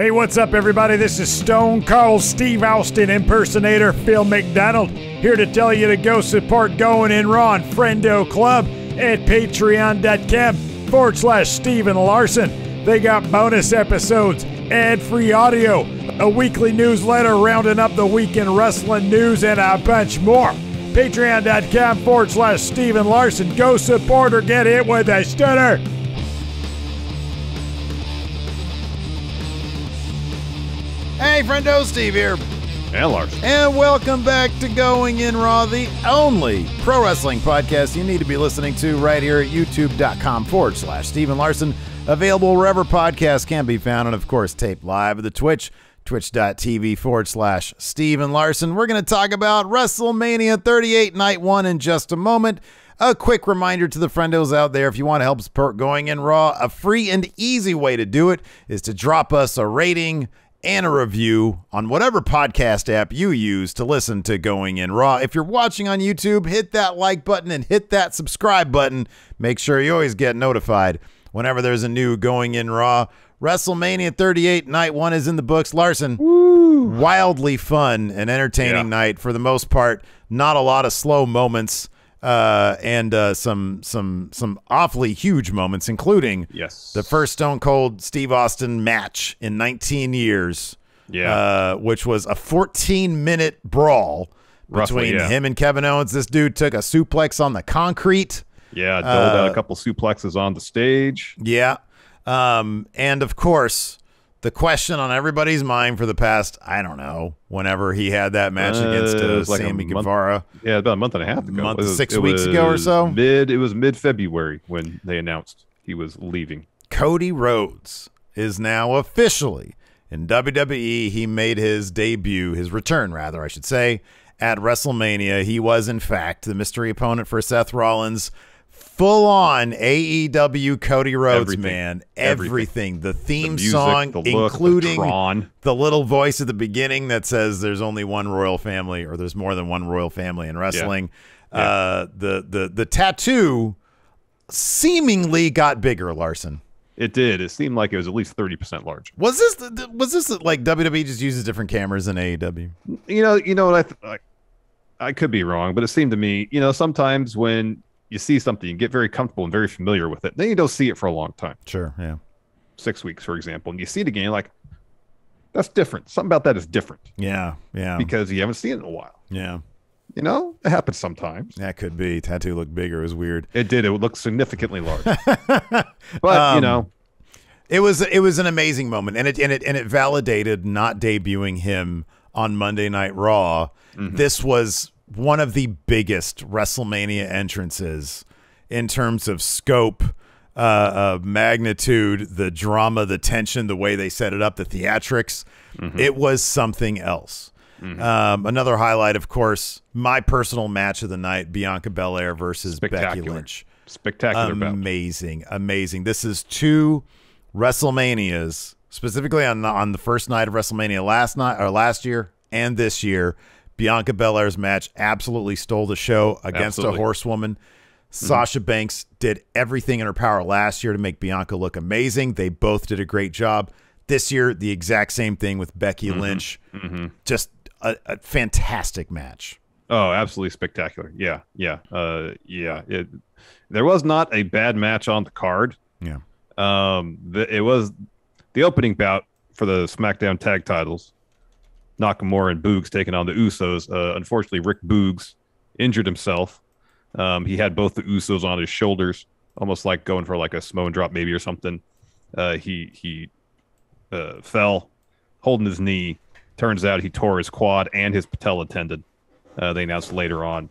Hey, what's up, everybody? This is Stone Cold Steve Austin impersonator Phil McDonald, here to tell you to go support Going In Raw and Friendo Club at patreon.com/Steven Larson. They got bonus episodes, ad-free audio, a weekly newsletter rounding up the week in wrestling news, and a bunch more. Patreon.com/Steven Larson. Go support or get hit with a stunner. Hey, friendo, Steve here. And Larson. And welcome back to Going In Raw, the only pro wrestling podcast you need to be listening to right here at youtube.com/Steven Larson. Available wherever podcasts can be found, and of course, taped live at the Twitch, twitch.tv/Steven Larson. We're going to talk about WrestleMania 38 Night 1 in just a moment. A quick reminder to the friendos out there, if you want to help support Going In Raw, a free and easy way to do it is to drop us a rating and a review on whatever podcast app you use to listen to Going In Raw. If you're watching on YouTube, hit that like button and hit that subscribe button. Make sure you always get notified whenever there's a new Going In Raw. WrestleMania 38 Night 1 is in the books. Larson, wildly fun and entertaining night for the most part. Not a lot of slow moments and some awfully huge moments, including the first Stone Cold Steve Austin match in 19 years, which was a 14-minute brawl between him and Kevin Owens. This dude took a suplex on the concrete. Yeah, doled out a couple suplexes on the stage. Yeah. And, of course, the question on everybody's mind for the past, I don't know, whenever he had that match against Sammy Guevara. Yeah, about a month and a half ago. 6 weeks ago or so? It was mid-February when they announced he was leaving. Cody Rhodes is now officially in WWE. He made his debut, his return, rather, I should say, at WrestleMania. He was, in fact, the mystery opponent for Seth Rollins. Full-on AEW Cody Rhodes, man. Everything. The theme song, including the little voice at the beginning that says there's only one royal family, or there's more than one royal family in wrestling. The tattoo seemingly got bigger, Larson. It did. It seemed like it was at least 30% larger. Was this like WWE just uses different cameras than AEW? You know what I could be wrong, but it seemed to me, sometimes when you see something, you get very comfortable and very familiar with it. Then you don't see it for a long time. Sure, yeah. 6 weeks, for example. And you see it again, like, that's different. Something about that is different. Yeah. Because you haven't seen it in a while. Yeah. It happens sometimes. That could be. Tattoo looked bigger. It was weird. It did. It would look significantly larger. But, It was an amazing moment. And it validated not debuting him on Monday Night Raw. Mm-hmm. This was one of the biggest WrestleMania entrances in terms of scope, magnitude, the drama, the tension, the way they set it up, the theatrics. Mm-hmm. It was something else. Mm-hmm. Another highlight, of course, my personal match of the night, Bianca Belair versus Becky Lynch. Spectacular bout. Amazing. This is two WrestleManias, specifically on the first night of WrestleMania last year and this year. Bianca Belair's match absolutely stole the show against a horsewoman. Sasha Banks did everything in her power last year to make Bianca look amazing. They both did a great job. This year, the exact same thing with Becky Lynch. Mm-hmm. Just a fantastic match. Oh, absolutely spectacular. Yeah. There was not a bad match on the card. Yeah. It was the opening bout for the SmackDown tag titles. Nakamura and Boogz taking on the Usos. Unfortunately, Rick Boogz injured himself. He had both the Usos on his shoulders, almost like going for like a Samoan drop maybe or something. He fell, holding his knee. Turns out he tore his quad and his patella tendon. They announced later on.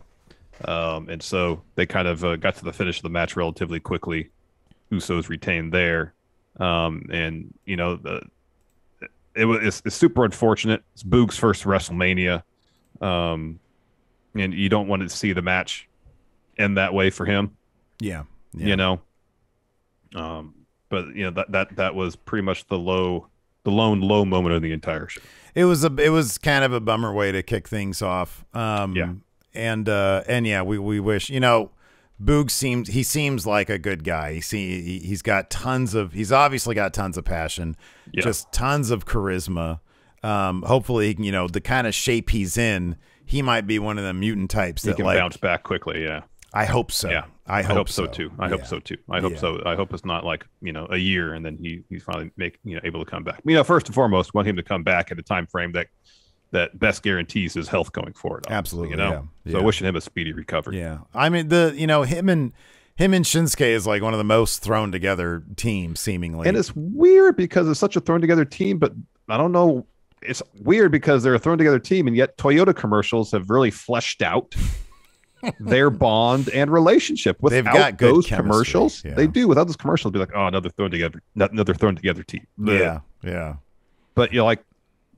And so they kind of got to the finish of the match relatively quickly. Usos retained there. It's super unfortunate. It's Boog's first WrestleMania, and you don't want to see the match end that way for him. Yeah. But that was pretty much the lone low moment of the entire show. It was kind of a bummer way to kick things off. We wish Boogz seems like a good guy. He's obviously got tons of passion, just tons of charisma. Hopefully he can, the kind of shape he's in, he might be one of the mutant types that can bounce back quickly. Yeah. I hope so. Yeah. I hope so too. I hope so. I hope it's not like, a year and then he's finally able to come back. First and foremost, want him to come back at a time frame that best guarantees his health going forward. Absolutely. So wishing him a speedy recovery. Yeah. I mean, him and Shinsuke is like one of the most thrown together teams seemingly. And it's weird because it's such a thrown together team, but I don't know. It's weird because they're a thrown together team and yet Toyota commercials have really fleshed out their bond and relationship. They've got good those chemistry. Commercials. Yeah. They do. Without those commercials, it'd be like, oh, another thrown together team. Yeah. Yeah. But you're like,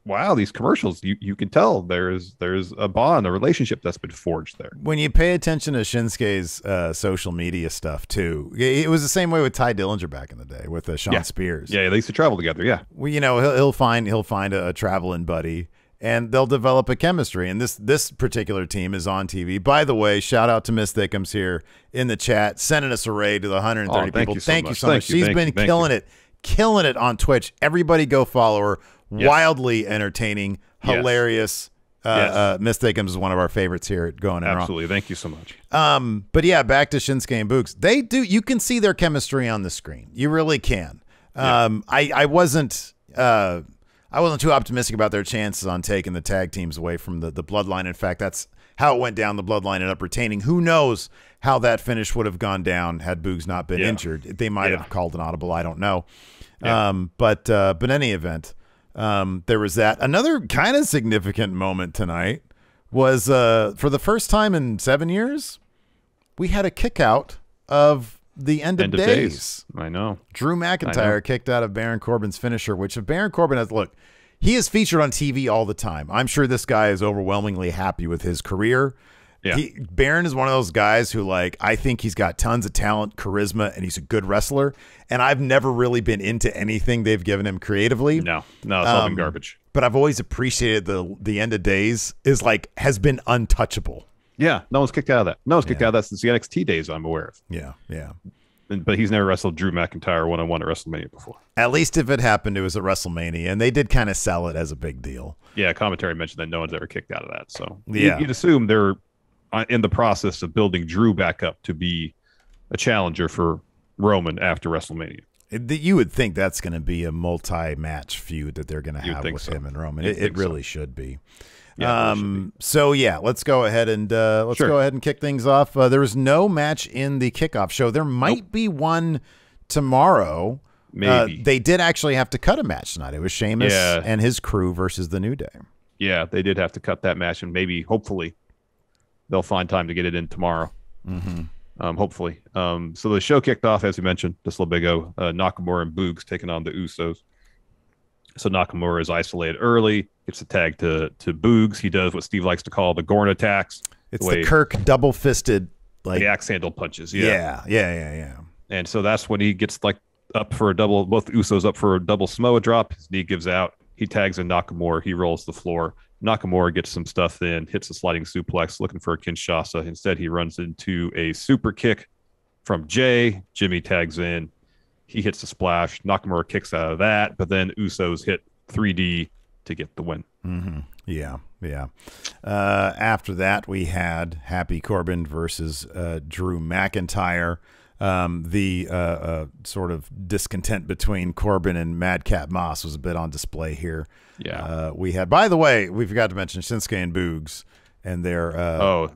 wow, these commercials, you can tell there's a bond, a relationship that's been forged there. When you pay attention to Shinsuke's social media stuff too, it was the same way with Ty Dillinger back in the day with Sean Spears. Yeah, they used to travel together. Yeah, well, he'll find a traveling buddy, and they'll develop a chemistry. And this particular team is on TV. By the way, shout out to Miss Thickums here in the chat, sending us a raid to the 130 people. Thank you so much. She's been killing it on Twitch. Everybody go follow her. Yes. Wildly entertaining, hilarious. Yes. Miss Thickums is one of our favorites here at Going In Raw. Absolutely. Thank you so much. But yeah, back to Shinsuke and Boogz. You can see their chemistry on the screen. You really can. I wasn't too optimistic about their chances on taking the tag teams away from the Bloodline. In fact, that's how it went down. The Bloodline ended up retaining. Who knows how that finish would have gone down had Boogz not been injured. They might have called an audible. I don't know. But in any event, there was that. Another kind of significant moment tonight was for the first time in 7 years, we had a kick out of the end of days. I know. Drew McIntyre kicked out of Baron Corbin's finisher, which if Baron Corbin has, look, he is featured on TV all the time. I'm sure this guy is overwhelmingly happy with his career. Yeah. Baron is one of those guys who, like, I think he's got tons of talent, charisma, and he's a good wrestler. And I've never really been into anything they've given him creatively. No, it's all been garbage. But I've always appreciated the end of days has been untouchable. Yeah, no one's kicked out of that. No one's kicked out of that since the NXT days I'm aware of. Yeah. But he's never wrestled Drew McIntyre one-on-one at WrestleMania before. At least if it happened, it was at WrestleMania, and they did kind of sell it as a big deal. Yeah, commentary mentioned that no one's ever kicked out of that. So you'd assume they're in the process of building Drew back up to be a challenger for Roman after WrestleMania. You would think that's going to be a multi-match feud that they're going to have with him and Roman. It really should be. Yeah, so yeah, let's go ahead and go ahead and kick things off. There was no match in the kickoff show. There might be one tomorrow. Maybe they did actually have to cut a match tonight. It was Sheamus and his crew versus the New Day. Yeah, they did have to cut that match, and hopefully they'll find time to get it in tomorrow. Hopefully. So the show kicked off, as we mentioned, just a little bit ago. Nakamura and Boogz taking on the Usos. So Nakamura is isolated early, gets a tag to Boogz. He does what Steve likes to call the Gorn attacks. It's the Kirk double-fisted, like the axe handle punches. Yeah. And so that's when he gets up for a double, both Usos up for a double Samoa drop. His knee gives out. He tags in Nakamura. He rolls the floor. Nakamura gets some stuff in, hits a sliding suplex, looking for a Kinshasa. Instead, he runs into a super kick from Jay. Jimmy tags in. He hits a splash. Nakamura kicks out of that, but then Usos hit 3D to get the win. Yeah. After that, we had Happy Corbin versus Drew McIntyre. The sort of discontent between Corbin and Madcap Moss was a bit on display here. Yeah. We had, by the way, we forgot to mention Shinsuke and Boogz and their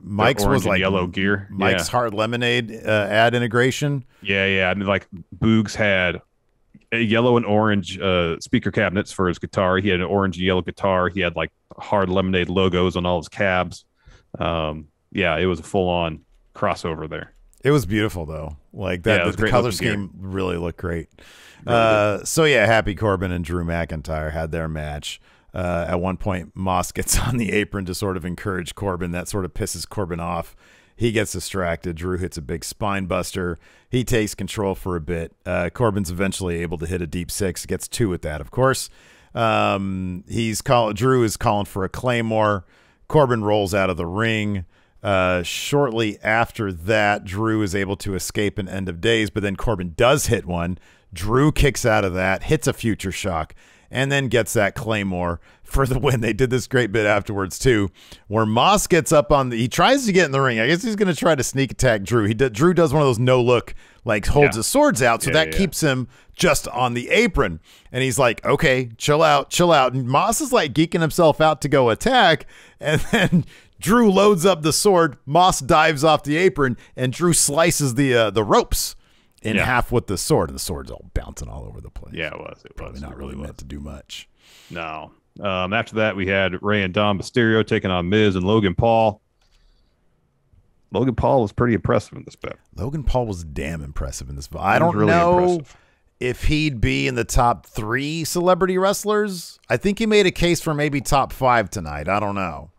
Mike's was like yellow gear. Mike's Hard Lemonade ad integration. Yeah. I mean, like Boogz had a yellow and orange speaker cabinets for his guitar. He had an orange and yellow guitar. He had like Hard Lemonade logos on all his cabs. It was a full on crossover there. It was beautiful though. Like that, the color scheme really looked great. Happy Corbin and Drew McIntyre had their match. At one point, Moss gets on the apron to sort of encourage Corbin. That sort of pisses Corbin off. He gets distracted. Drew hits a big spine buster. He takes control for a bit. Corbin's eventually able to hit a deep six. Gets two with that, of course. Drew is calling for a Claymore. Corbin rolls out of the ring. Shortly after that, Drew is able to escape an End of Days, but then Corbin does hit one. Drew kicks out of that, hits a Future Shock, and then gets that Claymore for the win. They did this great bit afterwards, too, where Moss gets up on he tries to get in the ring. I guess he's going to try to sneak attack Drew. Drew does one of those no-look, like holds his swords out, so that keeps him just on the apron. And he's like, okay, chill out, chill out. And Moss is like geeking himself out to go attack, and then Drew loads up the sword. Moss dives off the apron, and Drew slices the ropes in half with the sword. And the sword's all bouncing all over the place. Yeah, it was. Probably not really meant to do much. No. After that, we had Rey and Dom Mysterio taking on Miz and Logan Paul. Logan Paul was pretty impressive in this bet. Logan Paul was damn impressive in this. I don't know if he'd be in the top 3 celebrity wrestlers. I think he made a case for maybe top 5 tonight. I don't know.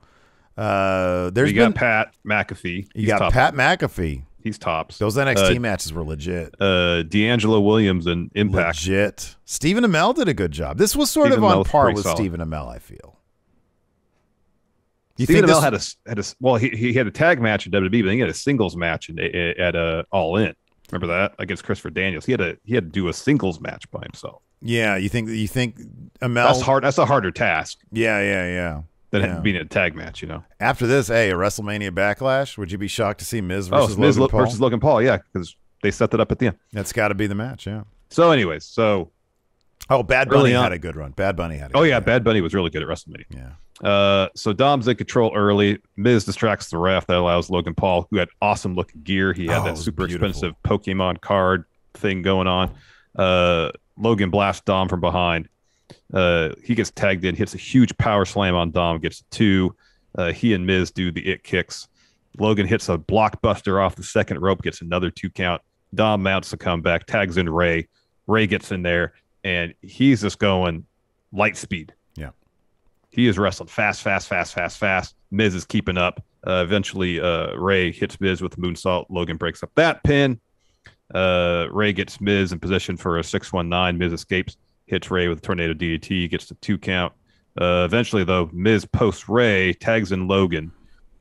You got Pat McAfee. You got Pat McAfee. He's tops. Those NXT matches were legit. D'Angelo Williams and Impact. Legit. Stephen Amell did a good job. This was sort of on par with Stephen Amell, I feel. Stephen Amell he had a tag match in WWE, but he had a singles match at All In. Remember that against Christopher Daniels? He had to do a singles match by himself. Yeah, you think Amell? That's hard. That's a harder task. Yeah. Than being in a tag match, you know. After this, a WrestleMania Backlash. Would you be shocked to see Miz versus Logan Paul? Yeah, because they set that up at the end. That's got to be the match, yeah. So, anyways, Bad Bunny had a good run. Bad Bunny had. Bad Bunny was really good at WrestleMania. Yeah. So Dom's in control early. Miz distracts the ref. That allows Logan Paul, who had awesome looking gear. He had that super expensive Pokemon card thing going on. Logan blasts Dom from behind. He gets tagged in, hits a huge power slam on Dom, gets 2. He and Miz do the it kicks. Logan hits a blockbuster off the second rope, gets another 2 count. Dom mounts the comeback, tags in Rey. Rey gets in there, and he's just going light speed. Yeah. He is wrestling fast. Miz is keeping up. Eventually, Rey hits Miz with the moonsault. Logan breaks up that pin. Rey gets Miz in position for a 619. Miz escapes. Hits Rey with a tornado DDT, gets the 2 count. Eventually, though, Miz posts Rey, tags in Logan.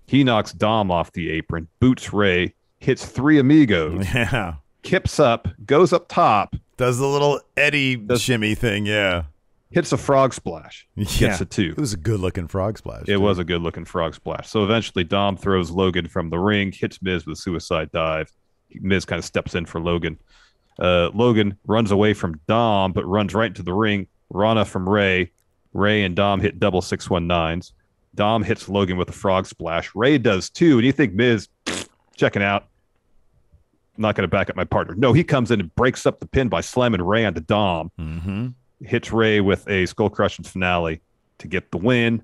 He knocks Dom off the apron, boots Rey, hits 3 amigos. Yeah. Kips up, goes up top. Does the little Eddie shimmy thing, yeah. Hits a frog splash. Gets a 2. It was a good-looking frog splash. It was a good-looking frog splash. So eventually, Dom throws Logan from the ring, hits Miz with a suicide dive. Miz kind of steps in for Logan. Logan runs away from Dom, but runs right into the ring. Rana from Rey. Rey and Dom hit double 619s. Dom hits Logan with a frog splash. Rey does too. And you think Miz, checking out. I'm not going to back up my partner. No, he comes in and breaks up the pin by slamming Rey onto Dom. Mm-hmm. Hits Rey with a skull-crushing finale to get the win.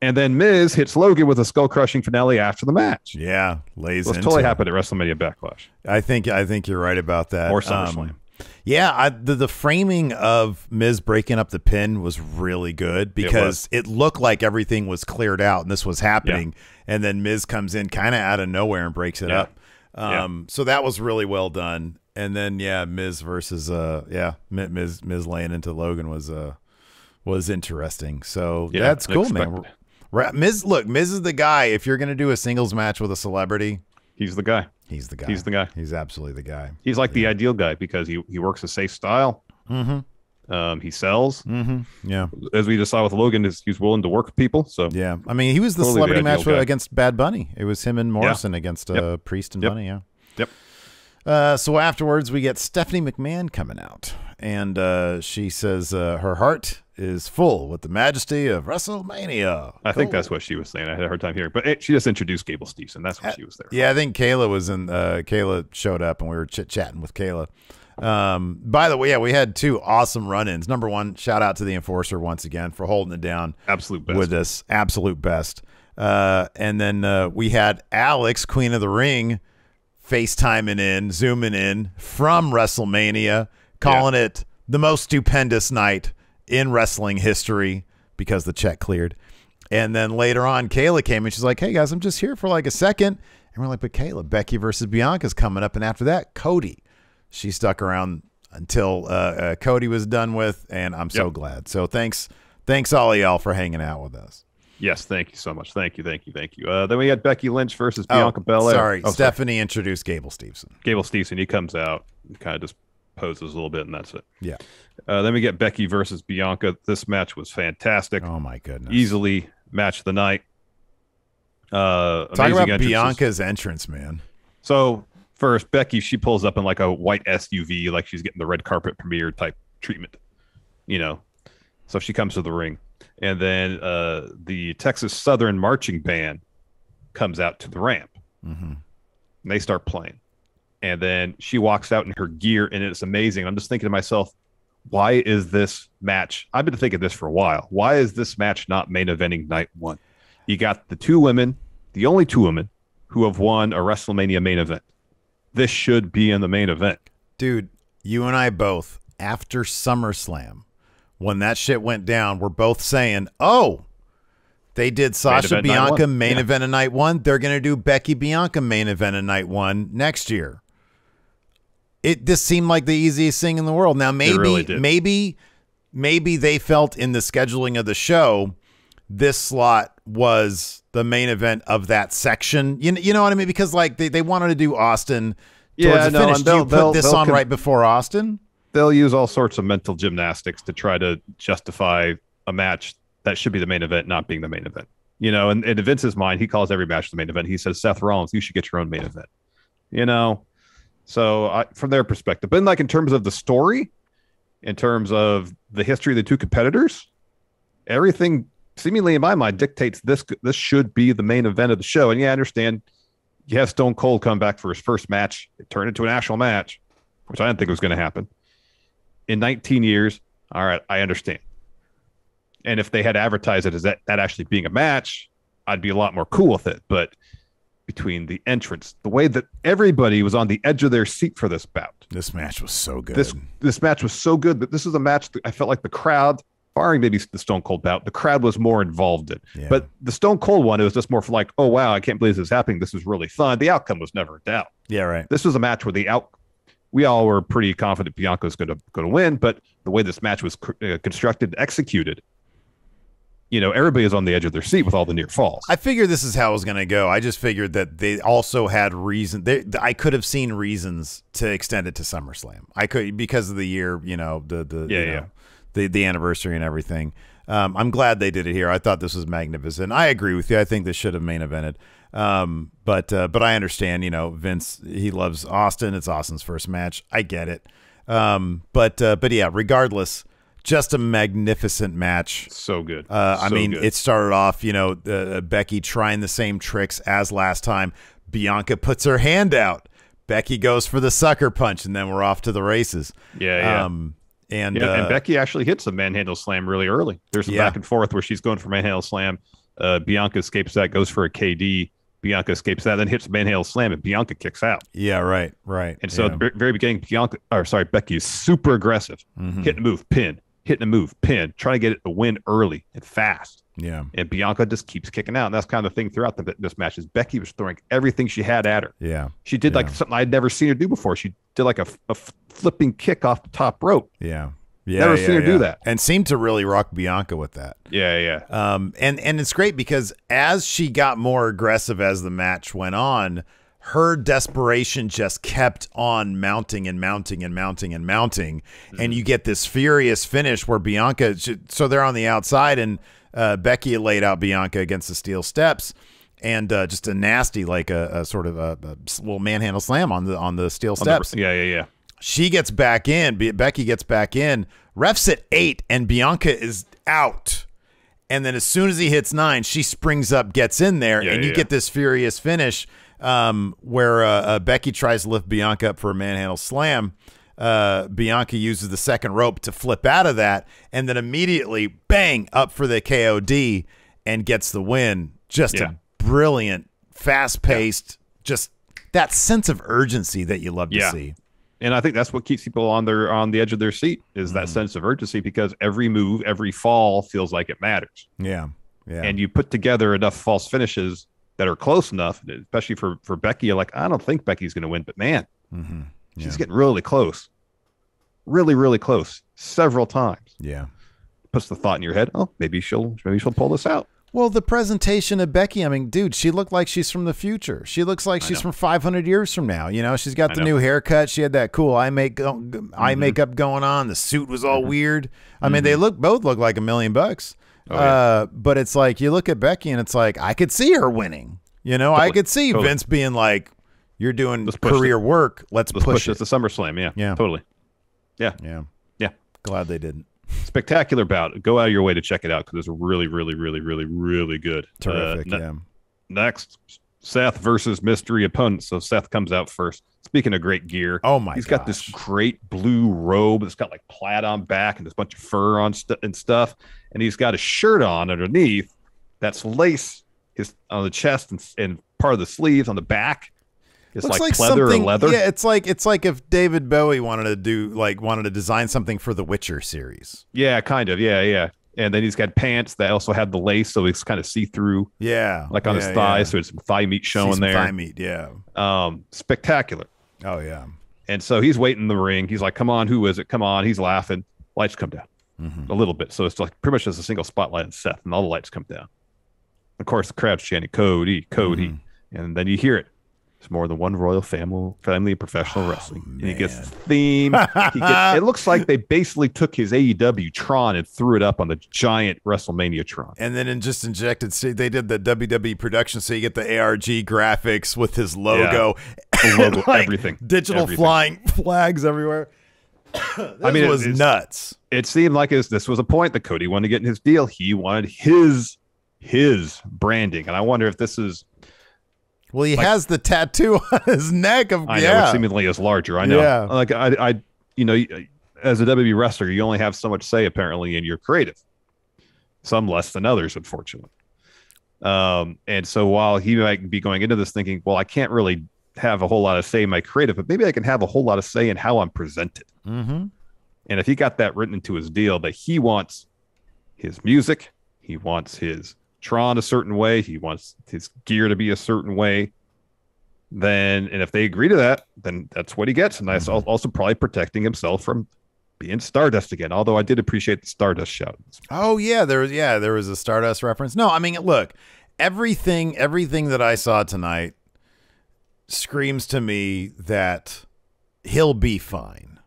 And then Miz hits Logan with a skull-crushing finale after the match. Yeah, lays into totally happened at WrestleMania Backlash. I think you're right about that. Or SummerSlam. The framing of Miz breaking up the pin was really good because it looked like everything was cleared out and this was happening. Yeah. And then Miz comes in kind of out of nowhere and breaks it up. So that was really well done. And then, Miz versus, Miz laying into Logan was interesting. So that's cool, man. Miz is the guy. If you're going to do a singles match with a celebrity, he's the guy. He's the guy. He's the guy. He's absolutely the guy. He's like the ideal guy because he works a safe style. Mm-hmm. He sells. Mm-hmm. Yeah. As we just saw with Logan, he's willing to work with people. So yeah, I mean, he was the celebrity match against Bad Bunny. It was him and Morrison against Priest and Bunny. Yeah. Yep. So afterwards, we get Stephanie McMahon coming out, and she says her heart is full with the majesty of WrestleMania. I think that's what she was saying. I had a hard time hearing, but she just introduced Gable Steveson. That's what she was there for. Yeah, I think Kayla was in. Kayla showed up, and we were chit-chatting with Kayla. By the way, we had 2 awesome run-ins. Number 1, shout out to the Enforcer once again for holding it down. Absolute best. With us. Absolute best. And then we had Alex, Queen of the Ring, FaceTiming in, zooming in from WrestleMania, calling it the most stupendous night in wrestling history because the check cleared. And then later on, Kayla came and she's like, hey, guys, I'm just here for like a second. And we're like, but Kayla, Becky versus Bianca's coming up. And after that, Cody. She stuck around until Cody was done with, and I'm so glad. So thanks all of y'all for hanging out with us. Yes, thank you so much. Thank you. Then we had Becky Lynch versus Bianca Belair. Sorry, Stephanie introduced Gable Steveson. Gable Steveson, he comes out and kind of just poses a little bit, and that's it. Yeah. Then we get Becky versus Bianca. This match was fantastic. Oh, my goodness. Easily match of the night. Talk about Bianca's entrance, man. So, first, Becky, she pulls up in like a white SUV, like she's getting the red carpet premiere type treatment, So she comes to the ring. And then the Texas Southern Marching Band comes out to the ramp. And they start playing. And then she walks out in her gear, and it's amazing. I'm just thinking to myself, why is this match? I've been thinking this for a while. Why is this match not main eventing night one? You got the two women, the only two women who have won a WrestleMania main event. This should be in the main event. Dude, you and I both, after SummerSlam, when that shit went down, we're both saying, oh, they did Sasha Bianca main event of night one. They're going to do Becky Bianca main event of night one next year. It just seemed like the easiest thing in the world. Now, maybe they felt in the scheduling of the show, this slot was the main event of that section. You know what I mean? Because like they wanted to do Austin towards the finish. Do you put this on right before Austin? They'll use all sorts of mental gymnastics to try to justify a match that should be the main event not being the main event. And in Vince's mind, he calls every match the main event. He says, Seth Rollins, you should get your own main event. So from their perspective, but like in terms of the story, in terms of the history of the two competitors, everything seemingly in my mind dictates this should be the main event of the show. And yeah, I understand. You have Stone Cold come back for his first match. It turned into an actual match, which I didn't think was going to happen. In 19 years, all right, I understand. And if they had advertised it as that actually being a match, I'd be a lot more cool with it. But between the entrance, the way that everybody was on the edge of their seat for this bout. This match was so good. This match was so good that this is a match that I felt like the crowd, barring maybe the Stone Cold bout, the crowd was more involved in. Yeah. But the Stone Cold one, it was just more for like, oh, wow, I can't believe this is happening. This is really fun. The outcome was never a doubt. Yeah, right. This was a match where we all were pretty confident Bianca was going to win, but the way this match was constructed and executed, everybody is on the edge of their seat with all the near falls. I figured this is how it was going to go. I just figured that they also had reason. I could have seen reasons to extend it to SummerSlam. I could, because of the year, the anniversary and everything. I'm glad they did it here. I thought this was magnificent. I agree with you. I think this should have main evented. But I understand, Vince, he loves Austin. It's Austin's first match. I get it. But yeah, regardless, just a magnificent match. So good. It started off, Becky trying the same tricks as last time. Bianca puts her hand out. Becky goes for the sucker punch, and then we're off to the races. Yeah. And Becky actually hits a manhandle slam really early. There's some back and forth where she's going for manhandle slam. Bianca escapes that, goes for a KD. Bianca escapes that, then hits the manhandle slam, and Bianca kicks out. Yeah, right. And so at the very beginning, Becky is super aggressive, hitting a move, pin, trying to get it to win early and fast. Yeah. And Bianca just keeps kicking out. And that's kind of the thing throughout this match is Becky was throwing everything she had at her. Yeah. She did like something I'd never seen her do before. She did like a flipping kick off the top rope. Yeah. Never seen her do that. And seemed to really rock Bianca with that. Yeah. And it's great because as she got more aggressive as the match went on, her desperation just kept on mounting and mounting and mounting and mounting. And you get this furious finish where Bianca, so they're on the outside, and Becky laid out Bianca against the steel steps, and just a nasty, like a sort of a little manhandle slam on the steel steps. Yeah. She gets back in. Becky gets back in. Ref's at 8, and Bianca is out. And then as soon as he hits 9, she springs up, gets in there, and you get this furious finish where Becky tries to lift Bianca up for a manhandle slam. Bianca uses the second rope to flip out of that, and then immediately, bang, up for the KOD and gets the win. Just a brilliant, fast-paced, just that sense of urgency that you love to see. And I think that's what keeps people on the edge of their seat is that sense of urgency, because every move, every fall feels like it matters. Yeah. And you put together enough false finishes that are close enough, especially for Becky. You're like, I don't think Becky's going to win, but man, she's getting really close, really, really close several times. Yeah. Puts the thought in your head, oh, maybe she'll pull this out. Well, the presentation of Becky, I mean, dude, she looked like she's from the future. She looks like she's from 500 years from now. You know, she's got the new haircut. She had that cool eye makeup going on. The suit was all weird. I mean, they both look like $1 million. But it's like you look at Becky and it's like I could see her winning. You know, I could see Vince being like, "You're doing career work. Let's push it." It's the SummerSlam. Yeah, totally. Yeah. Glad they didn't. Spectacular bout. Go out of your way to check it out because it's really, really, really, really, really good. Terrific. Next, Seth versus mystery opponent. So Seth comes out first. Speaking of great gear, he's got this great blue robe that's got like plaid on back and this bunch of fur on and stuff, and he's got a shirt on underneath that's lace on the chest and part of the sleeves on the back. It's like pleather or leather. Yeah, it's like if David Bowie wanted to design something for the Witcher series. Yeah, kind of. Yeah. And then he's got pants that also have the lace, so it's kind of see-through. Yeah. Like on his thighs, so it's some thigh meat showing there. Thigh meat, yeah. Spectacular. Oh, yeah. And so he's waiting in the ring. He's like, come on, who is it? Come on. He's laughing. Lights come down a little bit. So it's like pretty much just a single spotlight on Seth, and all the lights come down. Of course, the crowd's chanting, Cody, Cody. And then you hear it. It's more than one royal family of professional wrestling. And he gets the theme. It looks like they basically took his AEW Tron and threw it up on the giant WrestleMania Tron. And then just injected, they did the WWE production, so you get the ARG graphics with his logo. The logo, like everything. Digital flying flags everywhere. This was nuts. It seemed like this was a point that Cody wanted to get in his deal. He wanted his branding. And I wonder if this is... Well, he has the tattoo on his neck of I know, which seemingly is larger. I know. Yeah. Like I as a WWE wrestler, you only have so much say apparently in your creative. Some less than others, unfortunately. And so while he might be going into this thinking, well, I can't really have a whole lot of say in my creative, but maybe I can have a whole lot of say in how I'm presented. And if he got that written into his deal that he wants his music, he wants his Tron a certain way, he wants his gear to be a certain way, and if they agree to that, then that's what he gets. And that's also probably protecting himself from being Stardust again, although I did appreciate the Stardust shout. Oh yeah, there was a Stardust reference. No, I mean, look, everything that I saw tonight screams to me that he'll be fine.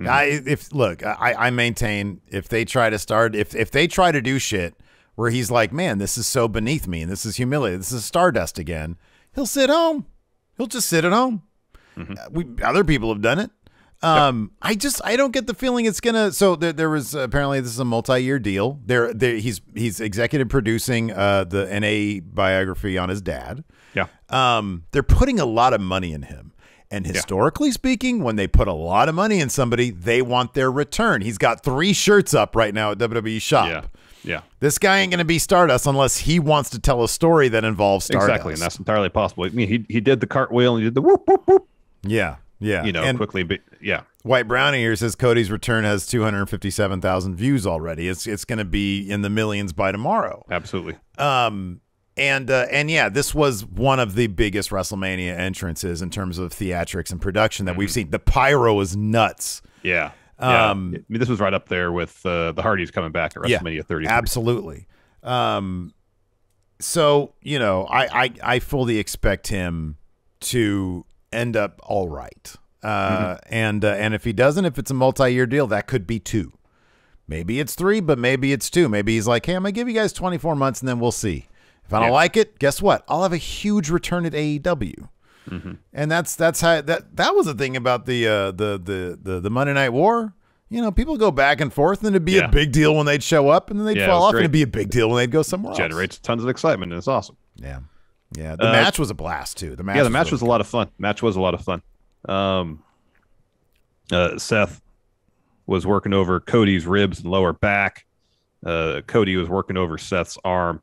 I maintain if they try to do shit where he's like, man, this is so beneath me and this is humiliating, this is Stardust again, he'll sit home. He'll just sit at home. Other people have done it. I don't get the feeling it's gonna. So there was apparently this is a multi-year deal. He's executive producing the NA biography on his dad. Yeah. They're putting a lot of money in him. And historically speaking, when they put a lot of money in somebody, they want their return. He's got 3 shirts up right now at WWE Shop. Yeah. This guy ain't going to be Stardust unless he wants to tell a story that involves Stardust. Exactly, and that's entirely possible. I mean, he did the cartwheel and he did the whoop, whoop, whoop. Yeah. And quickly, but yeah. White Brownie here says Cody's return has 257,000 views already. It's going to be in the millions by tomorrow. Absolutely. And yeah, this was one of the biggest WrestleMania entrances in terms of theatrics and production that we've seen. The pyro is nuts. Yeah. I mean, this was right up there with the Hardys coming back at WrestleMania 30. Absolutely. So, I fully expect him to end up all right. And if he doesn't, if it's a multi-year deal, that could be 2. Maybe it's 3, but maybe it's 2. Maybe he's like, hey, I'm going to give you guys 24 months and then we'll see. If I don't like it, guess what? I'll have a huge return at AEW. And that's how that was the thing about the Monday Night War. People go back and forth, and it'd be a big deal when they'd show up, and then they'd fall off, and it'd be a big deal when they'd go somewhere else. Generates tons of excitement, and it's awesome. Yeah. The match was a blast too. The match was a lot of fun. Seth was working over Cody's ribs and lower back. Cody was working over Seth's arm.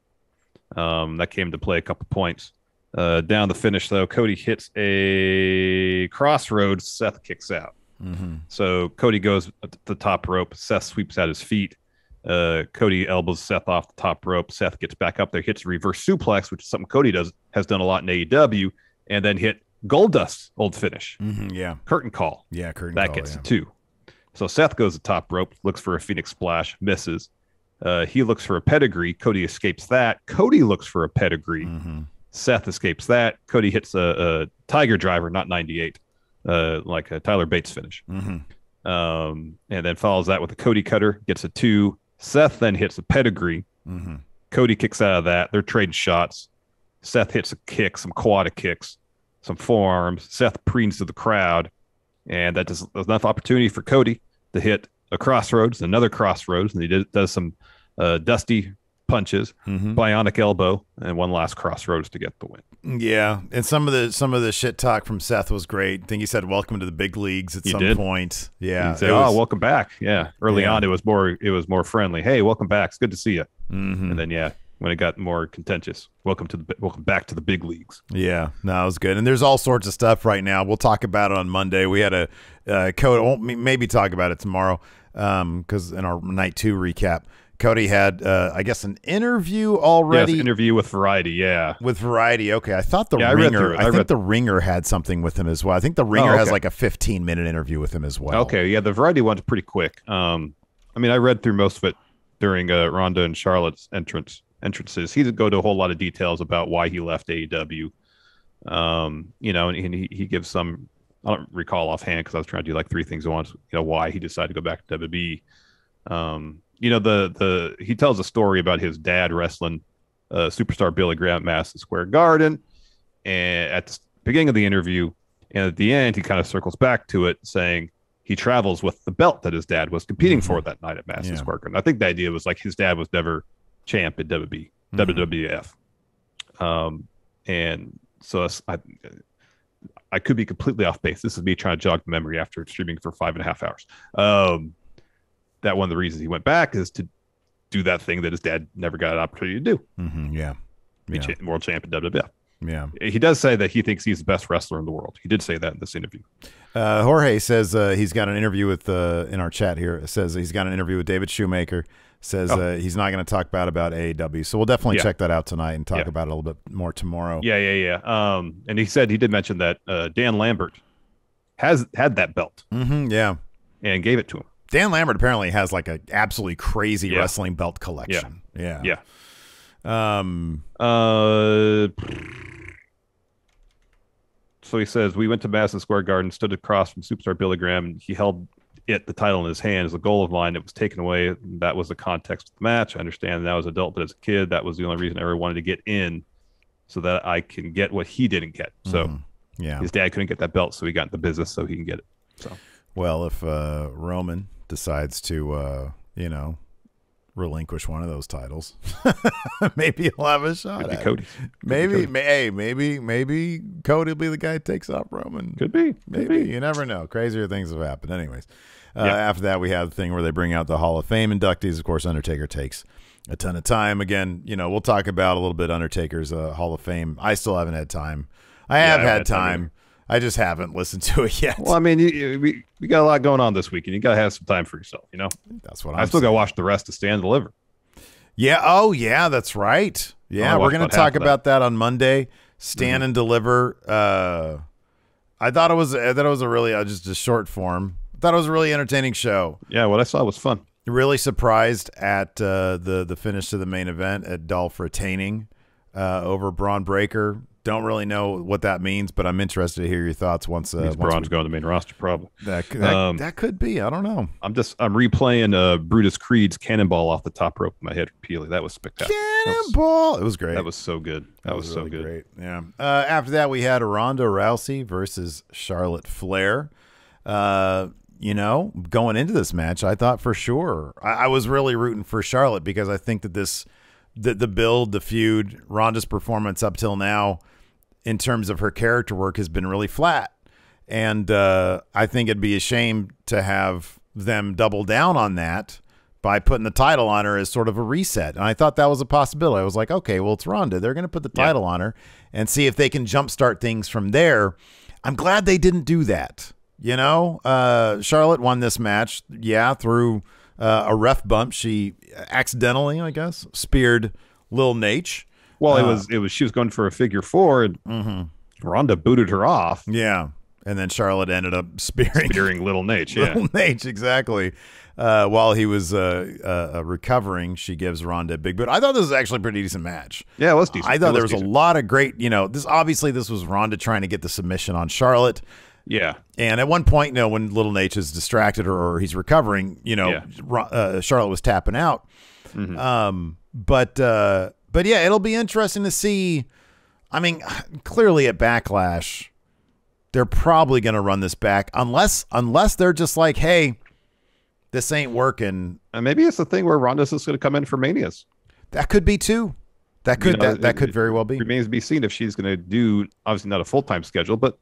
That came to play a couple points. Down the finish, though, Cody hits a crossroads. Seth kicks out. So Cody goes to the top rope. Seth sweeps out his feet. Cody elbows Seth off the top rope. Seth gets back up there, hits a reverse suplex, which is something Cody has done a lot in AEW, and then hit Goldust's old finish. Curtain call. Yeah, curtain that call. That gets 2. So Seth goes to the top rope, looks for a Phoenix Splash, misses. He looks for a pedigree. Cody escapes that. Cody looks for a pedigree. Seth escapes that. Cody hits a Tiger Driver, not 98, like a Tyler Bates finish. And then follows that with a Cody Cutter, gets a 2. Seth then hits a pedigree. Cody kicks out of that. They're trading shots. Seth hits a kick, some quad kicks, some forearms. Seth preens to the crowd, and that does enough opportunity for Cody to hit a crossroads, another crossroads, and he does some dusty punches, bionic elbow, and one last crossroads to get the win. Yeah, and some of the shit talk from Seth was great. I think he said "Welcome to the big leagues" at some point. Yeah, he said, welcome back. Yeah, early on it was more friendly. Hey, welcome back. It's good to see you. And then when it got more contentious, welcome back to the big leagues. Yeah, no, it was good. And there's all sorts of stuff right now. We'll talk about it on Monday. We had a Cody. Won't maybe talk about it tomorrow because in our night 2 recap. Cody had, I guess, an interview already. Yes, interview with Variety, With Variety, okay. I thought the Ringer, I think the Ringer had something with him as well. I think the Ringer has like a 15-minute interview with him as well. Okay, yeah, the Variety one's pretty quick. I mean, I read through most of it during Ronda and Charlotte's entrances. He didn't go to a whole lot of details about why he left AEW. And he gives some, I don't recall offhand because I was trying to do like 3 things at once, why he decided to go back to WWE. He tells a story about his dad wrestling superstar Billy Graham at Madison Square Garden, and at the beginning of the interview, and at the end, he kind of circles back to it, saying he travels with the belt that his dad was competing for that night at Madison Square Garden. I think the idea was like his dad was never champ at WWF, and so I could be completely off base. This is me trying to jog the memory after streaming for 5.5 hours. That one of the reasons he went back is to do that thing that his dad never got an opportunity to do. Be world champ in WWF. Yeah. He does say that he thinks he's the best wrestler in the world. He did say that in this interview. Jorge says he's got an interview with, in our chat here, says he's got an interview with David Shoemaker, says he's not going to talk bad about AEW. So we'll definitely check that out tonight and talk about it a little bit more tomorrow. Yeah. And he did mention that Dan Lambert had that belt. And gave it to him. Dan Lambert apparently has like an absolutely crazy wrestling belt collection. Yeah. So he says, we went to Madison Square Garden, stood across from superstar Billy Graham, and he held the title in his hand as a goal of mine. It was taken away. That was the context of the match. I understand that I was an adult, but as a kid, that was the only reason I ever wanted to get in so that I can get what he didn't get. So his dad couldn't get that belt, so he got in the business so he can get it. So, well, if Roman decides to, relinquish one of those titles, maybe he'll have a shot at Cody. Maybe Cody will be the guy who takes off Roman. Could be. You never know. Crazier things have happened. Anyways, after that, we have the thing where they bring out the Hall of Fame inductees. Of course, Undertaker takes a ton of time. Again, we'll talk about a little bit Undertaker's Hall of Fame. I still haven't had time. I have had time. I just haven't listened to it yet. Well, I mean, we got a lot going on this week, and you got to have some time for yourself, That's what I still got to watch the rest of Stand and Deliver. Yeah. Oh, yeah, that's right. Yeah, we're going to talk about that on Monday. Stand and Deliver. I thought it was a really just a short form. I thought it was a really entertaining show. Yeah, what I saw was fun. Really surprised at the finish to the main event at Dolph retaining over Braun Breaker. Don't really know what that means, but I'm interested to hear your thoughts once Braun's going to the main roster, probably. That could be. I don't know. I'm replaying Brutus Creed's cannonball off the top rope in my head repeatedly. That was spectacular. Cannonball! It was great. That was so good. That was so really good. Great. Yeah. After that, we had Ronda Rousey versus Charlotte Flair. Going into this match, I thought for sure I was really rooting for Charlotte because I think that the build, the feud, Ronda's performance up till now, in terms of her character work, has been really flat. And I think it'd be a shame to have them double down on that by putting the title on her as sort of a reset. And I thought that was a possibility. I was like, okay, well, it's Ronda. They're going to put the title on her and see if they can jumpstart things from there. I'm glad they didn't do that. Charlotte won this match, through a ref bump. She accidentally, I guess, speared Lil Nate. Well, it was she was going for a figure four, and Ronda booted her off. Yeah, And then Charlotte ended up spearing Little Nate. Yeah. Little Nate, exactly. While he was recovering, she gives Ronda a big boot. I thought this was actually a pretty decent match. Yeah, it was decent. I thought there was a lot of great, this was Ronda trying to get the submission on Charlotte. Yeah. And at one point, when Little Nate is distracted or he's recovering, Charlotte was tapping out. Mm-hmm. But yeah, it'll be interesting to see. I mean, clearly at Backlash, they're probably going to run this back unless they're just like, hey, this ain't working. And maybe it's the thing where Ronda's just going to come in for Manias. That could be too. That could that could very well be. Remains to be seen if she's going to do, obviously not a full-time schedule, but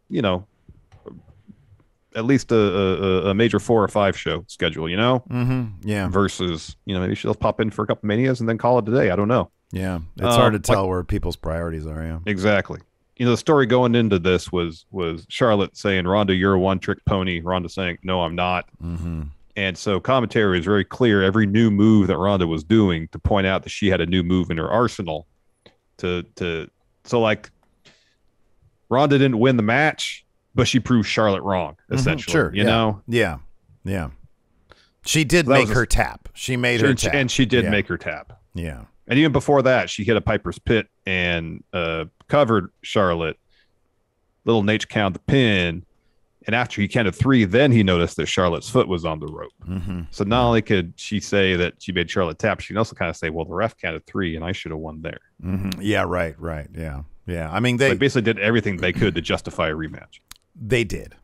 at least a major 4 or 5 show schedule, Yeah. Versus, maybe she'll pop in for a couple Manias and then call it a day. I don't know. Yeah. It's hard to tell where people's priorities are. Yeah. Exactly. The story going into this was Charlotte saying, Ronda, you're a one-trick pony. Ronda saying, no, I'm not. Mm-hmm. And so commentary is very clear. Every new move that Ronda was doing to point out that she had a new move in her arsenal. So like Ronda didn't win the match, but she proved Charlotte wrong, essentially. Sure. You know? Yeah. Yeah. She did make her tap. She made her tap. And she did make her tap. Yeah. And even before that, she hit a Piper's Pit and covered Charlotte. Little Nate counted the pin. And after he counted 3, then he noticed that Charlotte's foot was on the rope. Mm-hmm. So not only could she say that she made Charlotte tap, she can also kind of say, well, the ref counted 3 and I should have won there. Mm-hmm. Yeah, right. Yeah. Yeah. I mean, they basically did everything they could to justify a rematch. They did.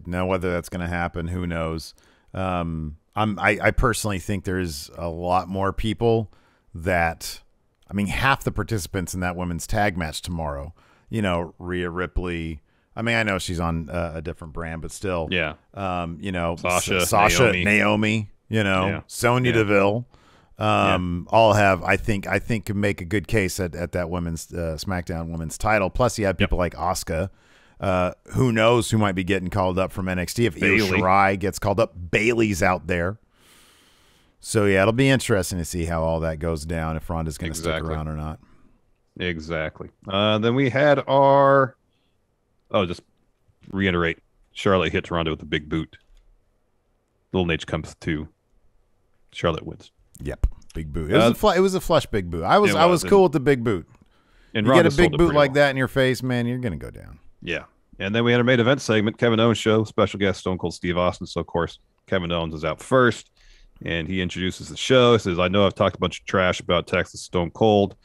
Now, whether that's going to happen, who knows? I personally think there's a lot more people that, half the participants in that women's tag match tomorrow, Rhea Ripley. I know she's on a different brand, but still, yeah. Sasha, Naomi, Sonya Deville, all have, I think can make a good case at that women's SmackDown women's title. Plus, you have people like Asuka. Who knows who might be getting called up from NXT if Io Shirai gets called up. Bailey's out there. So, yeah, it'll be interesting to see how all that goes down, if Ronda's going to stick around or not. Exactly. Then we had our... Oh, just reiterate. Charlotte hits Ronda with a big boot. Little Nate comes to. Charlotte wins. Yep, big boot. It was a flush big boot. I was cool with the big boot. And you Ronda get a big boot like well. that in your face, man, you're going to go down. Yeah. And then we had our main event segment, Kevin Owens show, special guest Stone Cold Steve Austin. So, of course, Kevin Owens is out first. And he introduces the show. He says, I know I've talked a bunch of trash about Texas Stone Cold.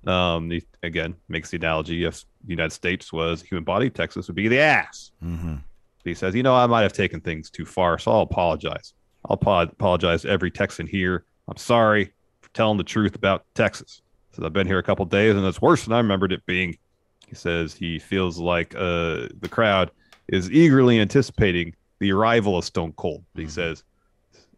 He, again, makes the analogy if the United States was a human body, Texas would be the ass. Mm-hmm. He says, I might have taken things too far, so I'll apologize. I'll apologize to every Texan here. I'm sorry for telling the truth about Texas. He says, I've been here a couple of days, and it's worse than I remembered it being. He says he feels like the crowd is eagerly anticipating the arrival of Stone Cold. He says,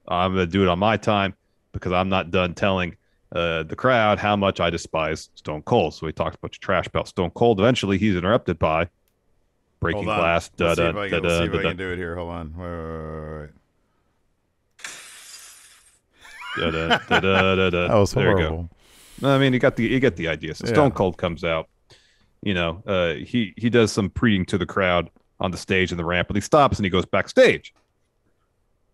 I'm going to do it on my time because I'm not done telling the crowd how much I despise Stone Cold. So he talks a bunch of trash about Stone Cold. Eventually, he's interrupted by breaking glass. Let's see if I can do it here. Hold on. Wait. That was horrible. There you go. You got the idea. So Stone Cold comes out. He does some preaching to the crowd on the stage in the ramp, but he stops and he goes backstage.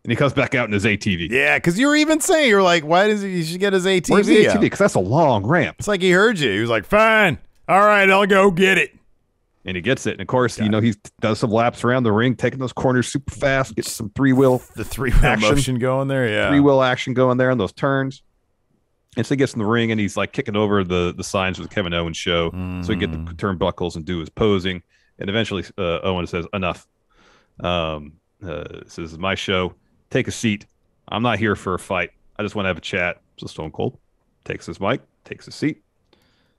And he comes back out in his ATV. Yeah, because you were even saying, you're like, why does he should get his ATV? Where's the ATV? Because that's a long ramp. It's like he heard you. He was like, fine. All right, I'll go get it. And he gets it. And, of course, he does some laps around the ring, taking those corners super fast, gets some three-wheel motion going there, yeah. Three-wheel action going there on those turns. And so he gets in the ring, and he's, like, kicking over the signs for the Kevin Owens show. Mm-hmm. So he get the turnbuckles and do his posing. And eventually Owens says, enough. This is my show. Take a seat. I'm not here for a fight. I just want to have a chat. So Stone Cold takes his mic, takes a seat,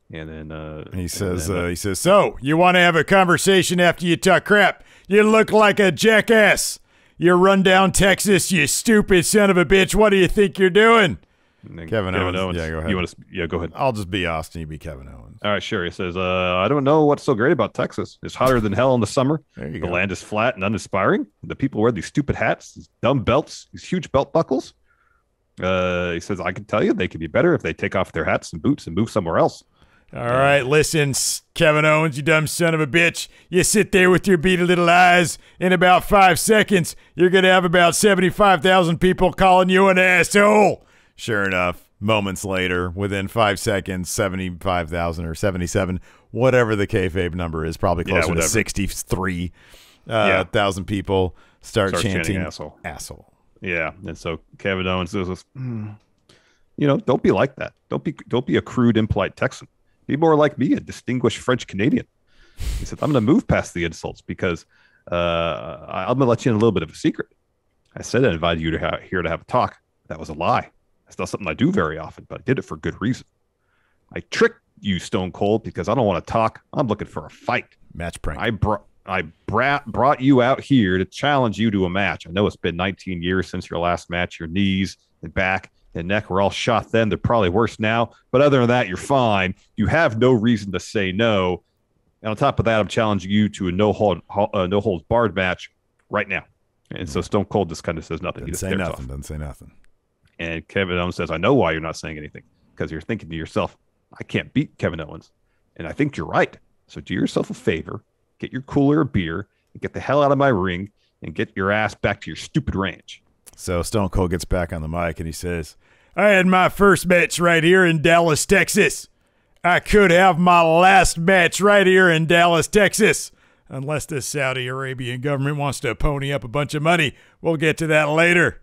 and then he says, so you want to have a conversation after you talk crap? You look like a jackass. You run down Texas, you stupid son of a bitch. What do you think you're doing? Kevin Owens. Yeah, go ahead. Go ahead. I'll just be Austin. You be Kevin Owens. All right, sure. He says, I don't know what's so great about Texas. It's hotter than hell in the summer. The land is flat and uninspiring. The people wear these stupid hats, these dumb belts, these huge belt buckles. He says, I can tell you they could be better if they take off their hats and boots and move somewhere else. All right, listen, Kevin Owens, you dumb son of a bitch. You sit there with your beady little eyes. In about 5 seconds, you're going to have about 75,000 people calling you an asshole. Sure enough, moments later, within 5 seconds, 75,000 or 77, whatever the kayfabe number is, probably closer to 63,000 people start chanting asshole. Yeah, and so Kevin Owens says, don't be like that. Don't be a crude, impolite Texan. Be more like me, a distinguished French Canadian. He said, I'm going to move past the insults because I'm going to let you in a little bit of a secret. I said I invited you here to have a talk. That was a lie. That's not something I do very often, but I did it for good reason. I tricked you, Stone Cold, because I don't want to talk. I'm looking for a fight. Match prank. I brought you out here to challenge you to a match. I know it's been 19 years since your last match. Your knees and back and neck were all shot then. They're probably worse now. But other than that, you're fine. You have no reason to say no. And on top of that, I'm challenging you to a no holds barred match right now. And so Stone Cold just kind of says nothing. Doesn't say nothing. And Kevin Owens says, I know why you're not saying anything, because you're thinking to yourself, I can't beat Kevin Owens. And I think you're right. So do yourself a favor, get your cooler of beer, and get the hell out of my ring, and get your ass back to your stupid range. So Stone Cold gets back on the mic and he says, I had my first match right here in Dallas, Texas. I could have my last match right here in Dallas, Texas. Unless the Saudi Arabian government wants to pony up a bunch of money. We'll get to that later.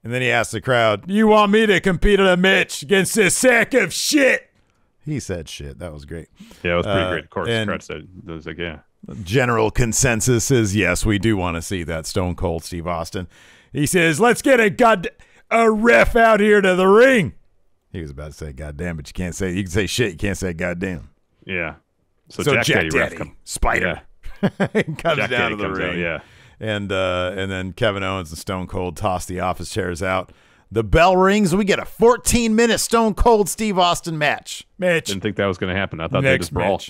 And then he asks the crowd, you want me to compete in a match against this sack of shit? He said shit. That was great. Yeah, it was pretty great. Of course, the crowd said, it was like, yeah. General consensus is, yes, we do want to see that Stone Cold Steve Austin. He says, let's get a ref out here to the ring. He was about to say goddamn, but you can say shit, you can't say goddamn. Yeah. So Jack Daddy, Spider, comes down to the ring. Out, yeah. And then Kevin Owens and Stone Cold toss the office chairs out. The bell rings. We get a 14-minute Stone Cold Steve Austin match. Didn't think that was going to happen. I thought they just brawl.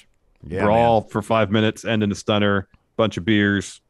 Yeah, brawl for 5 minutes, end in a stunner, bunch of beers,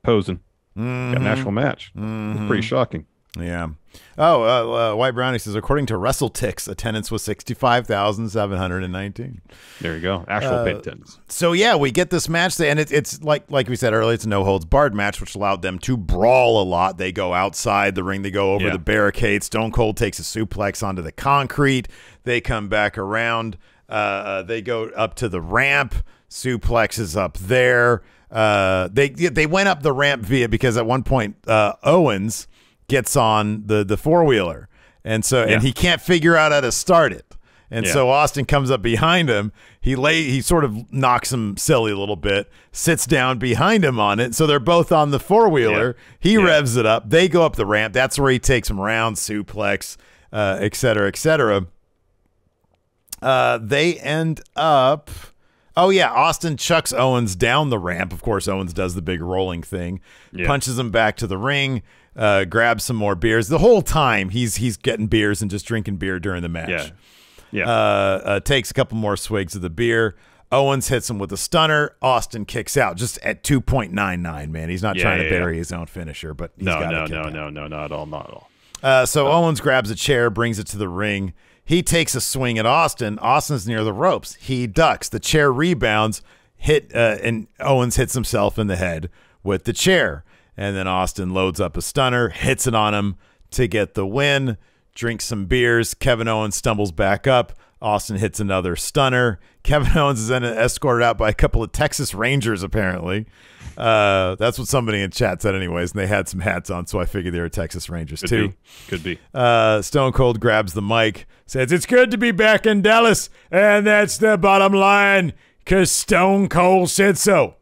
posing. Got an actual match. It's pretty shocking. Yeah. Oh, White Brownie says, according to WrestleTix, attendance was 65,719. There you go. Actual paid attendance. So, yeah, we get this match, and it's like we said earlier, it's a no-holds-barred match, which allowed them to brawl a lot. They go outside the ring. They go over the barricades. Stone Cold takes a suplex onto the concrete. They come back around. They go up to the ramp. Suplex is up there. They went up the ramp because at one point Owens gets on the four-wheeler, and he can't figure out how to start it, and so Austin comes up behind him. He sort of knocks him silly a little bit, sits down behind him on it, so they're both on the four-wheeler. He revs it up. They go up the ramp. That's where he takes him around, suplex, et cetera, et cetera. They end up... Oh, yeah, Austin chucks Owens down the ramp. Of course, Owens does the big rolling thing, punches him back to the ring, grabs some more beers. The whole time, he's getting beers and just drinking beer during the match. Takes a couple more swigs of the beer. Owens hits him with a stunner. Austin kicks out just at 2.99, man. He's not trying to bury his own finisher, but he's got to kick out. No, not at all. So Owens grabs a chair, brings it to the ring. He takes a swing at Austin. Austin's near the ropes. He ducks. The chair rebounds, and Owens hits himself in the head with the chair. And then Austin loads up a stunner, hits it on him to get the win, drinks some beers. Kevin Owens stumbles back up. Austin hits another stunner. Kevin Owens is then escorted out by a couple of Texas Rangers, apparently. That's what somebody in chat said anyways, and they had some hats on, so I figured they were Texas Rangers too. Could be. Stone Cold grabs the mic, says, it's good to be back in Dallas, and that's the bottom line, because Stone Cold said so.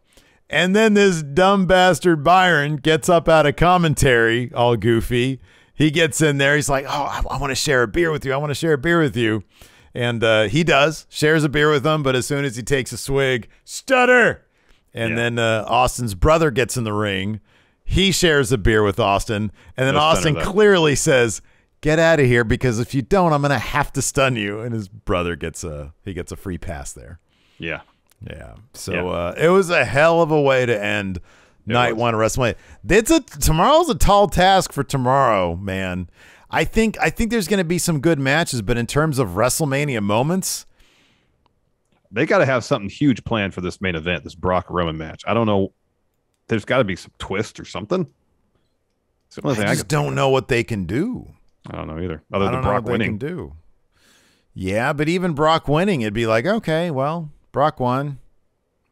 And then this dumb bastard Byron gets up out of commentary, all goofy. He gets in there. He's like, oh, I want to share a beer with you. I want to share a beer with you. And he does, shares a beer with them, but as soon as he takes a swig, stutter. And then Austin's brother gets in the ring. He shares a beer with Austin. And then Austin clearly says, get out of here, because if you don't, I'm going to have to stun you. And his brother gets a free pass there. Yeah. Yeah. So it was a hell of a way to end night one of WrestleMania. Tomorrow's a tall task for tomorrow, man. I think there's going to be some good matches, but in terms of WrestleMania moments, they got to have something huge planned for this main event, this Brock Roman match. I don't know. There's got to be some twist or something. I just don't know what they can do. I don't know either. Other than Brock winning. They can do. Yeah, but even Brock winning, it'd be like, okay, well, Brock won.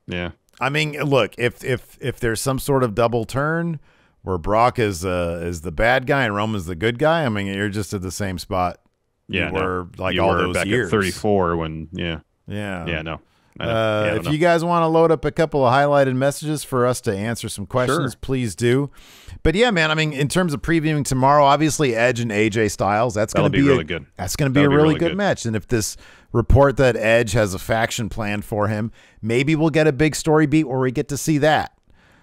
Yeah. I mean, look, if there's some sort of double turn where Brock is the bad guy and Roman's the good guy, I mean, you're just at the same spot. Yeah, you were all those back years. At 34 when yeah. No. If you guys want to load up a couple of highlighted messages for us to answer some questions, please do. But yeah, man, I mean, in terms of previewing tomorrow, obviously Edge and AJ Styles, that's going to be really good. That's going to be a really good match. And if this report that Edge has a faction planned for him, maybe we'll get a big story beat where we get to see that.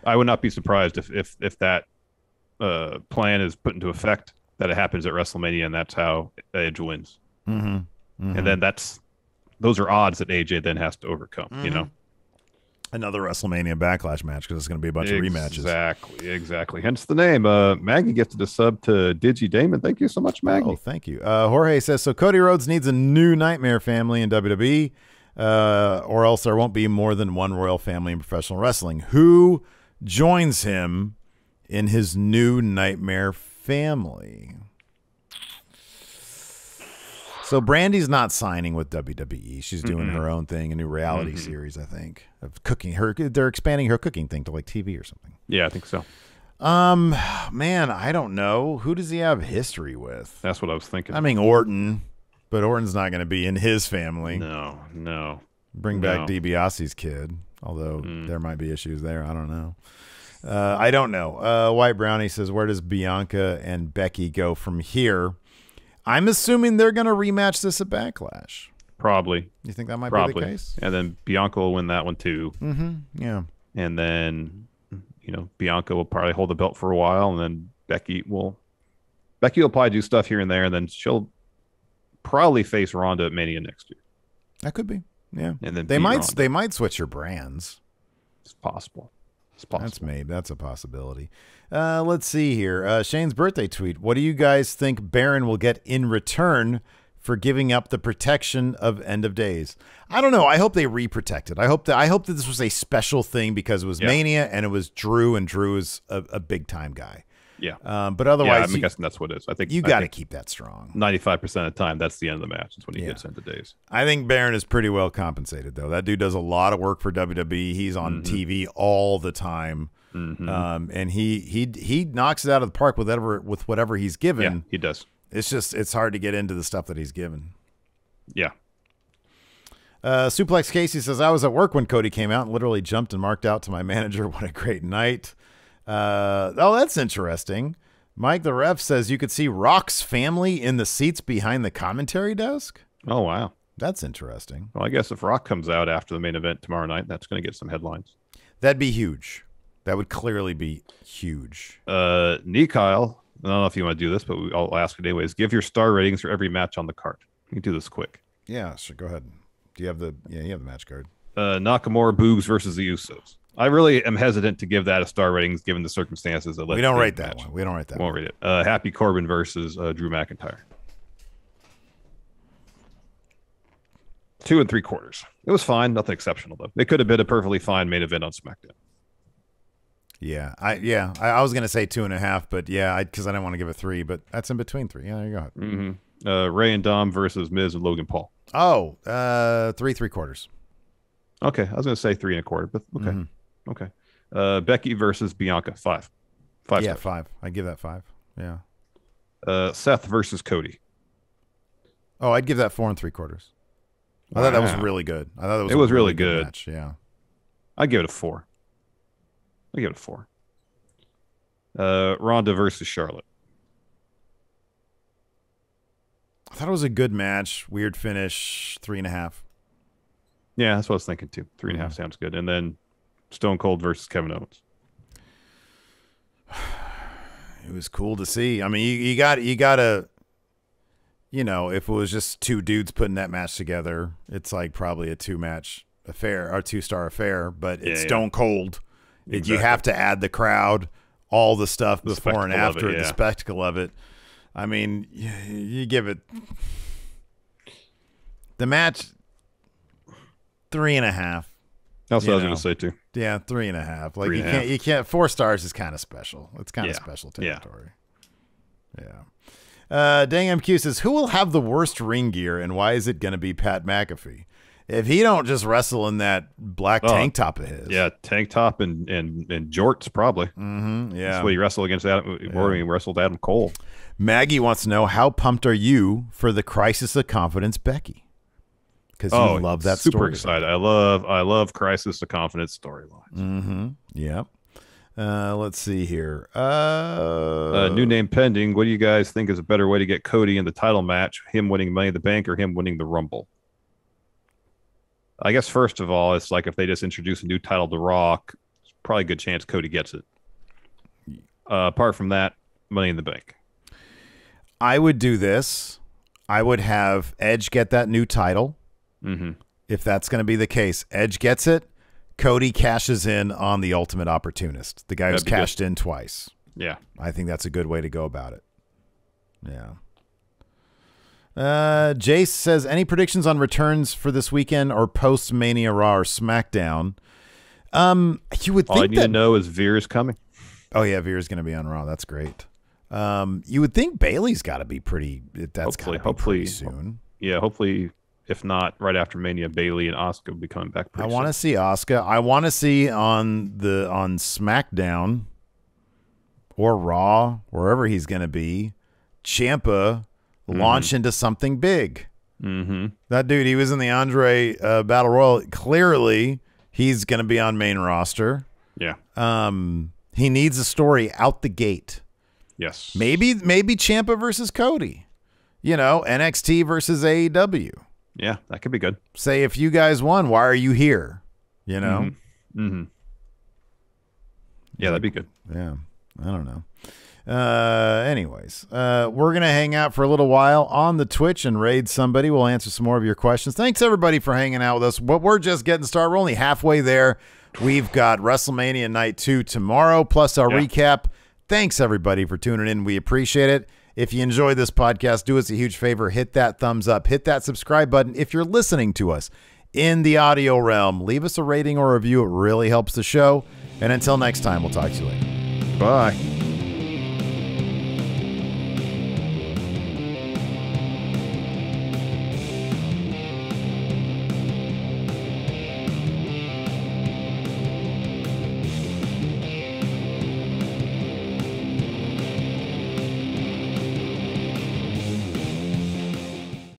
I would not be surprised if that plan is put into effect, that it happens at WrestleMania, and that's how Edge wins. Mm-hmm. And then those are odds that AJ then has to overcome, you know? Another WrestleMania Backlash match because it's going to be a bunch of rematches. Exactly. Hence the name. Maggie gifted a sub to Digi Damon. Thank you so much, Maggie. Oh, thank you. Jorge says, so Cody Rhodes needs a new Nightmare family in WWE, or else there won't be more than one royal family in professional wrestling. Who joins him in his new Nightmare family? So Brandy's not signing with WWE. She's doing her own thing, a new reality series, I think, of cooking. They're expanding her cooking thing to like TV or something. Yeah, I think so. Man, I don't know. Who does he have history with? That's what I was thinking. I mean, Orton, but Orton's not going to be in his family. No. Bring back DiBiase's kid, although there might be issues there. I don't know. I don't know. White Brownie says, where does Bianca and Becky go from here? I'm assuming they're going to rematch this at Backlash. Probably. You think that might be the case? And then Bianca will win that one too. Yeah. And then, Bianca will probably hold the belt for a while, and then Becky will probably do stuff here and there, and then she'll probably face Ronda at Mania next year. That could be. Yeah. And then they might switch her brands. It's possible. That's a possibility. Let's see here. Shane's birthday tweet. What do you guys think Baron will get in return for giving up the protection of End of Days? I don't know. I hope they re-protect it. I hope that this was a special thing because it was Mania and it was Drew, and Drew is a big time guy. Yeah. But otherwise, I'm guessing that's what it is. I think you got to keep that strong. 95% of the time, that's the end of the match. That's when he gets End of Days. I think Baron is pretty well compensated, though. That dude does a lot of work for WWE. He's on TV all the time, and he knocks it out of the park with whatever he's given. Yeah, he does. It's hard to get into the stuff that he's given. Yeah. Suplex Casey says, I was at work when Cody came out and literally jumped and marked out to my manager. What a great night. That's interesting. Mike the Ref says you could see Rock's family in the seats behind the commentary desk. Oh, wow. That's interesting. Well, I guess if Rock comes out after the main event tomorrow night, that's going to get some headlines. That'd be huge. That would clearly be huge. Kyle, I don't know if you want to do this, but I'll ask it anyways. Give your star ratings for every match on the card. You can do this quick. Yeah, sure. Go ahead. Do you have you have the match card. Nakamura, Boogz versus the Usos. I really am hesitant to give that a star ratings given the circumstances. We don't rate that one. We don't rate that. Won't rate it. Happy Corbin versus Drew McIntyre. 2 3/4. It was fine. Nothing exceptional though. It could have been a perfectly fine main event on SmackDown. Yeah, I was gonna say 2.5, but because I didn't want to give it 3, but that's in between 3. Yeah, there you go. Ray and Dom versus Miz and Logan Paul. 3 3/4. Okay, I was gonna say 3 1/4, but okay. Okay. Becky versus Bianca, 5. 5 Yeah, stars. 5. I give that 5. Yeah. Seth versus Cody. Oh, I'd give that 4 3/4. I thought that was really good. I thought it was really good. Match. Yeah. I'd give it a 4. I give it a 4. Ronda versus Charlotte. I thought it was a good match. Weird finish. 3.5. Yeah, that's what I was thinking too. 3.5 sounds good. And then Stone Cold versus Kevin Owens. It was cool to see. I mean, you got to, if it was just 2 dudes putting that match together, it's like probably a 2-match affair or 2-star affair. But it's Stone Cold. Exactly. You have to add the crowd, all the stuff before and after it, the spectacle of it. I mean, you give it the match. 3.5. That's what I was going to say too. Yeah, 3.5. Like 3.5. you can't. 4 stars is kind of special. It's kind of special territory. Yeah. Dang MQ says, who will have the worst ring gear and why is it going to be Pat McAfee? If he don't just wrestle in that black tank top of his. Yeah, tank top and jorts probably. Mm-hmm, yeah. That's what he wrestled against he wrestled Adam Cole. Maggie wants to know, how pumped are you for the Crisis of Confidence Becky? Because you love that super story. Excited. I love Crisis of Confidence storylines. Mm-hmm. Yeah. Let's see here. New name pending. What do you guys think is a better way to get Cody in the title match? Him winning Money in the Bank or him winning the Rumble? I guess first of all, it's like if they just introduce a new title to Raw, it's probably a good chance Cody gets it. Apart from that, Money in the Bank. I would do this. I would have Edge get that new title. Mm-hmm. If that's going to be the case, Edge gets it. Cody cashes in on the Ultimate Opportunist, the guy who's cashed in twice. Yeah. I think that's a good way to go about it. Yeah. Jace says, any predictions on returns for this weekend or post Mania Raw or SmackDown? You would think all I need to know is Veer's coming. Oh yeah, Veer's going to be on Raw. That's great. You would think Bayley's got to be pretty. That's hopefully pretty soon. Yeah, hopefully. If not, right after Mania, Bayley and Asuka will be coming back. I want to see Asuka. I want to see on SmackDown or Raw, wherever he's going to be, Ciampa launch into something big. Mm-hmm. That dude, he was in the Andre Battle Royal. Clearly, he's going to be on main roster. Yeah. He needs a story out the gate. Yes. Maybe Ciampa versus Cody. NXT versus AEW. Yeah, that could be good. Say, if you guys won, why are you here? Mm-hmm. Mm-hmm. Yeah, that'd be good. Yeah, I don't know. Anyways, we're going to hang out for a little while on the Twitch and raid somebody. We'll answer some more of your questions. Thanks, everybody, for hanging out with us. But we're just getting started. We're only halfway there. We've got WrestleMania Night 2 tomorrow, plus our recap. Thanks, everybody, for tuning in. We appreciate it. If you enjoyed this podcast, do us a huge favor. Hit that thumbs up. Hit that subscribe button. If you're listening to us in the audio realm, leave us a rating or review. It really helps the show. And until next time, we'll talk to you later. Bye.